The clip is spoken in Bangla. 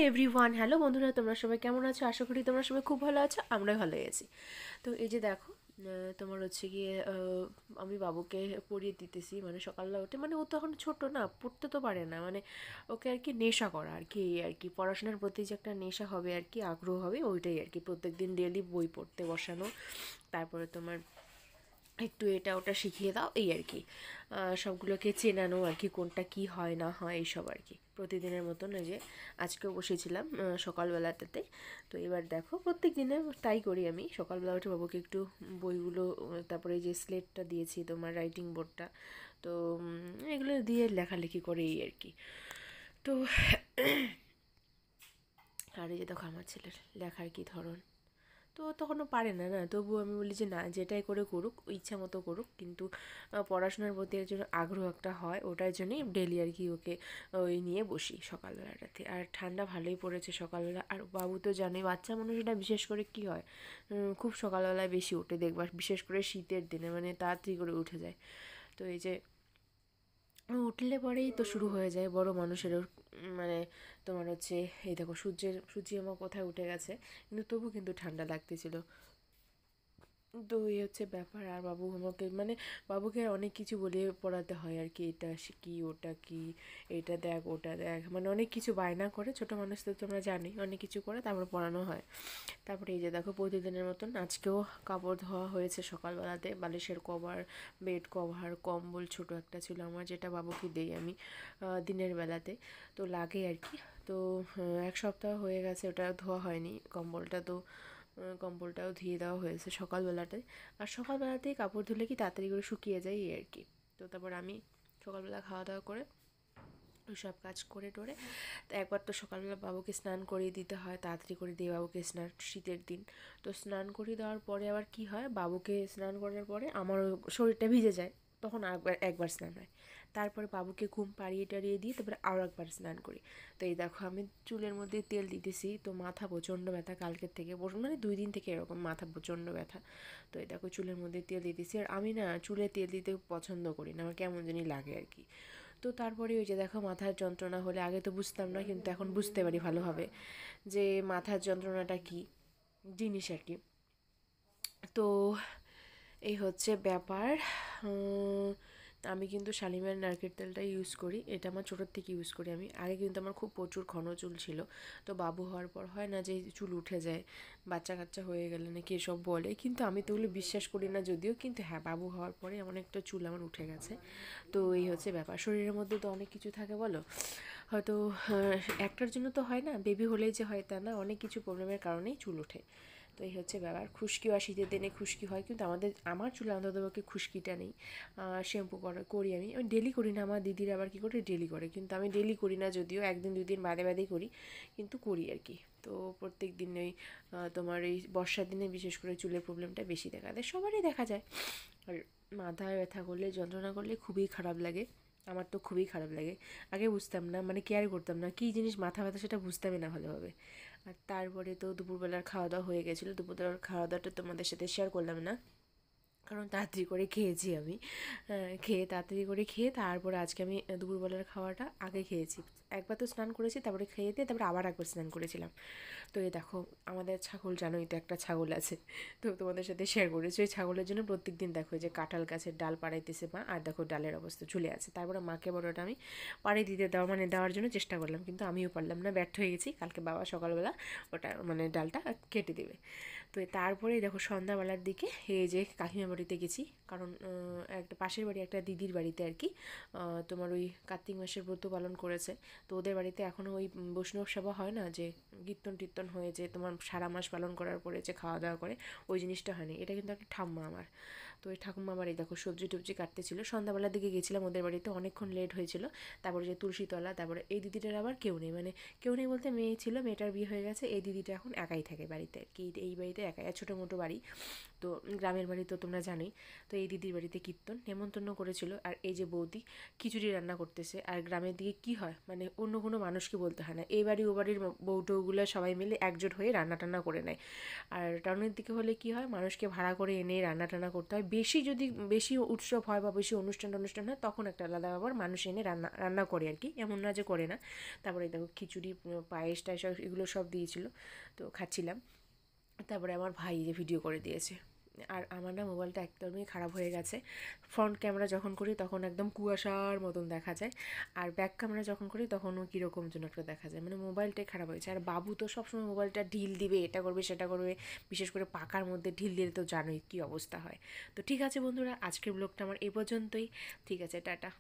এভরিওয়ান, হ্যালো বন্ধুরা, তোমরা সবাই কেমন আছো? আশা করি তোমরা সবাই খুব ভালো আছো, আমরাও ভালো আছি। তো এই যে দেখো, তোমার হচ্ছে গিয়ে আমি বাবুকে পড়িয়ে দিতেছি, মানে সকালবেলা উঠে, মানে ও তো এখন ছোটো না, পড়তে তো পারে না, মানে ওকে আর কি নেশা করা আর কি, এই আর কি পড়াশোনার প্রতি যে একটা নেশা হবে আর কি, আগ্রহ হবে, ওইটাই আর কি। প্রত্যেক দিন ডেলি বই পড়তে বসানো, তারপরে তোমার একটু এটা ওটা শিখিয়ে দাও, এই আর কি। সবগুলোকে চেনানো আর কি, কোনটা কি হয় না হয় এইসব আর কি। প্রতিদিনের মতন ওই যে আজকেও বসেছিলাম সকালবেলাটাতে। তো এবার দেখো, প্রত্যেক দিনে তাই করি আমি, সকালবেলা উঠে বাবুকে একটু বইগুলো, তারপরে এই যে স্লেটটা দিয়েছি তোমার, রাইটিং বোর্ডটা, তো এগুলো দিয়ে লেখালেখি করে, এই আর কি। তো আর এই যে দেখো আমার ছেলের লেখার কি ধরন, তো তখনও পারে না, তবুও আমি বলি যে না, যেটাই করে করুক, ইচ্ছা মতো করুক, কিন্তু পড়াশোনার প্রতি একজন আগ্রহ একটা হয়, ওটার জন্যই ডেলি আর কি ওকে ওই নিয়ে বসি সকালবেলাটাতে। আর ঠান্ডা ভালোই পড়েছে সকালবেলা, আর বাবু তো জানে, বাচ্চা মানুষটা বিশেষ করে কি হয়, খুব সকালবেলায় বেশি উঠে দেখবার, বিশেষ করে শীতের দিনে মানে তাড়াতাড়ি করে উঠে যায়। তো এই যে উঠলে পরেই তো শুরু হয়ে যায় বড় মানুষেরও, মানে তোমার হচ্ছে, এই দেখো সূর্যি আমার কোথায় উঠে গেছে, কিন্তু তবু কিন্তু ঠান্ডা লাগতেছিল। তো এই হচ্ছে ব্যাপার। আর বাবু আমাকে, মানে বাবুকে অনেক কিছু বলে পড়াতে হয় আর কি, এটা কি ওটা কি, এটা দেখ ওটা দেখ, মানে অনেক কিছু বায়না করে, ছোটো মানুষ তো তোমরা জানোই, অনেক কিছু করে তারপর পড়ানো হয়। তারপরে এই যে দেখো, প্রতিদিনের মতন আজকেও কাপড় ধোয়া হয়েছে সকালবেলাতে, বালিশের কভার, বেড কভার, কম্বল ছোট একটা ছিল আমার, যেটা বাবুকে দেই আমি দিনের বেলাতে, তো লাগে আর কি। তো 1 সপ্তাহ হয়ে গেছে ওটা ধোয়া হয়নি কম্বলটা, তো কম্বলটাও ধুয়ে দেওয়া হয়েছে সকালবেলাটায়। আর সকালবেলাতেই কাপড় ধুলে কি তাড়াতাড়ি করে শুকিয়ে যায়, এই আর কি। তো তারপর আমি সকালবেলা খাওয়া দাওয়া করে ওই সব কাজ করে টোরে, তো একবার তো সকালবেলা বাবুকে স্নান করিয়ে দিতে হয়, তাড়াতাড়ি করে দিয়ে বাবুকে স্নান, শীতের দিন তো স্নান করিয়ে দেওয়ার পরে আবার কি হয়, বাবুকে স্নান করার পরে আমারও শরীরটা ভিজে যায়, তখন একবার স্নান হয়। তারপরে বাবুকে ঘুম পাড়িয়ে টাড়িয়ে দিয়ে তারপরে আরও একবার স্নান করি। তো এই দেখো, আমি চুলের মধ্যে তেল দিতেছি, তো মাথা প্রচণ্ড ব্যথা কালকের থেকে, মানে 2 দিন থেকে এরকম মাথা প্রচণ্ড ব্যথা। তো এই দেখো, চুলের মধ্যে তেল দিতেছি, আর আমি না চুলে তেল দিতে পছন্দ করি না, আমার কেমন জানি লাগে আর কি। তো তারপরে ওই যে দেখো, মাথার যন্ত্রণা হলে, আগে তো বুঝতাম না, কিন্তু এখন বুঝতে পারি ভালোভাবে যে মাথার যন্ত্রণাটা কী জিনিস আর কি। তো এই হচ্ছে ব্যাপার। আমি কিন্তু শালিমার নারকেল তেলটাই ইউজ করি, এটা আমার ছোটোর থেকে ইউজ করি আমি। আগে কিন্তু আমার খুব প্রচুর ঘন চুল ছিল, তো বাবু হওয়ার পর হয় না যে চুল উঠে যায়, বাচ্চা কাচ্চা হয়ে গেলে নাকি এসব বলে, কিন্তু আমি তো ওগুলো বিশ্বাস করি না যদিও, কিন্তু হ্যাঁ, বাবু হওয়ার পরে অনেকটা চুল আমার উঠে গেছে। তো এই হচ্ছে ব্যাপার, শরীরের মধ্যে তো অনেক কিছু থাকে বলো, হয়তো একটার জন্য তো হয় না, বেবি হলেই যে হয় তা না, অনেক কিছু প্রবলেমের কারণেই চুল ওঠে। তো এই হচ্ছে ব্যাপার। খুশকিও আর শীতের দিনে খুশকি হয়, কিন্তু আমার চুলে অন্ততপক্ষে খুশকিটা নেই। শ্যাম্পু করি আমি ডেলি করি না, আমার দিদির আবার কী করে ডেলি করে, কিন্তু আমি ডেলি করি না, যদিও 1 দিন 2 দিন বাদে বাদেই করি, কিন্তু করি আর কি। তো প্রত্যেক দিন ওই তোমার এই বর্ষার দিনে বিশেষ করে চুলের প্রবলেমটা বেশি দেখা দেয়, সবারই দেখা যায়। আর মাথায় ব্যথা করলে, যন্ত্রণা করলে খুবই খারাপ লাগে, আমার তো খুবই খারাপ লাগে। আগে বুঝতাম না, মানে কেয়ার করতাম না, কী জিনিস মাথা ব্যথা সেটা বুঝতামই না ভালোভাবে। আর তারপরে তো দুপুরবেলার খাওয়া দাওয়া হয়ে গেছিলো, দুপুরবেলার খাওয়া দাওয়াটা তোমাদের সাথে শেয়ার করলাম না, কারণ তাড়াতাড়ি করে খেয়েছি আমি। তাড়াতাড়ি করে খেয়ে তারপরে আজকে আমি দুপুরবেলার খাওয়াটা আগে খেয়েছি। একবার তো স্নান করেছি, তারপরে খেয়ে দিয়ে তারপরে আবার একবার স্নান করেছিলাম। তো এই দেখো, আমাদের ছাগল, জানোই তো একটা ছাগল আছে, তো তোমাদের সাথে শেয়ার করেছি, ওই ছাগলের জন্য প্রত্যেক দিন দেখো যে কাঁঠাল গাছের ডাল পাড়াইতেছে মা, আর দেখো ডালের অবস্থা ঝুলে আছে। তারপরে মাকে বড়টা আমি পাড়িয়ে দিতে দেওয়ার জন্য চেষ্টা করলাম, কিন্তু আমিও পারলাম না, ব্যর্থ হয়ে গেছি। কালকে বাবা সকালবেলা ওটা মানে ডালটা কেটে দেবে। তো তারপরেই দেখো, সন্ধ্যাবেলার দিকে এই যে কাকিমা বাড়িতে গেছি, কারণ একটা পাশের বাড়ি একটা দিদির বাড়িতে আর কি, তোমার ওই কার্তিক মাসের ব্রত পালন করেছে, তো ওদের বাড়িতে এখনও ওই বৈষ্ণব সেবা হয় না, যে কীর্তন টীর্তন হয়ে যে তোমার সারা মাস পালন করার পরে যে খাওয়া দাওয়া করে, ওই জিনিসটা হয়নি। এটা কিন্তু একটা ঠাম্মা আমার, তো ওই ঠাকুমা বাড়ি দেখো সবজি টবজি কাটতেছিল, সন্ধ্যাবেলার দিকে গেছিলাম ওদের বাড়িতে, অনেকক্ষণ লেট হয়েছিল। তারপরে যে তুলসীতলা, তারপরে এই দিদিটার আবার কেউ নেই, মানে কেউ নেই বলতে মেয়ে ছিল, মেয়েটার বিয়ে হয়ে গেছে, এই দিদিটা এখন একাই থাকে বাড়িতে আর কি, এই বাড়িতে একাই, ছোটো মোটো বাড়ি, তো গ্রামের বাড়ি তো তোমরা জানোই। তো এই দিদির বাড়িতে কীর্তন নেমন্তন্ন করেছিল, আর এই যে বৌদি খিচুড়ি রান্না করতেছে। আর গ্রামের দিকে কি হয়, মানে অন্য কোনো মানুষকে বলতে হয় না, এই বাড়ি ও বাড়ির বউটৌগুলো সবাই মিলে একজোট হয়ে রান্না টান্না করে নেয়। আর টাউনের দিকে হলে কি হয়, মানুষকে ভাড়া করে এনে রান্না টান্না করতে হয়। যদি বেশি উৎসব হয় বা বেশি অনুষ্ঠান হয়, তখন একটা আলাদা ব্যাপার, মানুষ এনে রান্না রান্না করে আর কি, এমন না যে করে না। তারপরে দেখো খিচুড়ি, পায়েস টায়েস এগুলো সব দিয়েছিল, তো খাচ্ছিলাম। তারপরে আমার ভাই যে ভিডিও করে দিয়েছে। আর আমার না মোবাইলটা একদমই খারাপ হয়ে গেছে। ফ্রন্ট ক্যামেরা যখন করি তখন একদম কুয়াশার মতন দেখা যায়, আর ব্যাক ক্যামেরা যখন করি তখনও কীরকম যেন একটা দেখা যায়, মানে মোবাইলটাই খারাপ হয়েছে। আর বাবু তো সবসময় মোবাইলটা ঢিল দিবে, এটা করবে সেটা করবে, বিশেষ করে পাকার মধ্যে ঢিল দিলে তো জানোই কী অবস্থা হয়। তো ঠিক আছে বন্ধুরা, আজকের ব্লগটা আমার এই পর্যন্তই। ঠিক আছে, টাটা।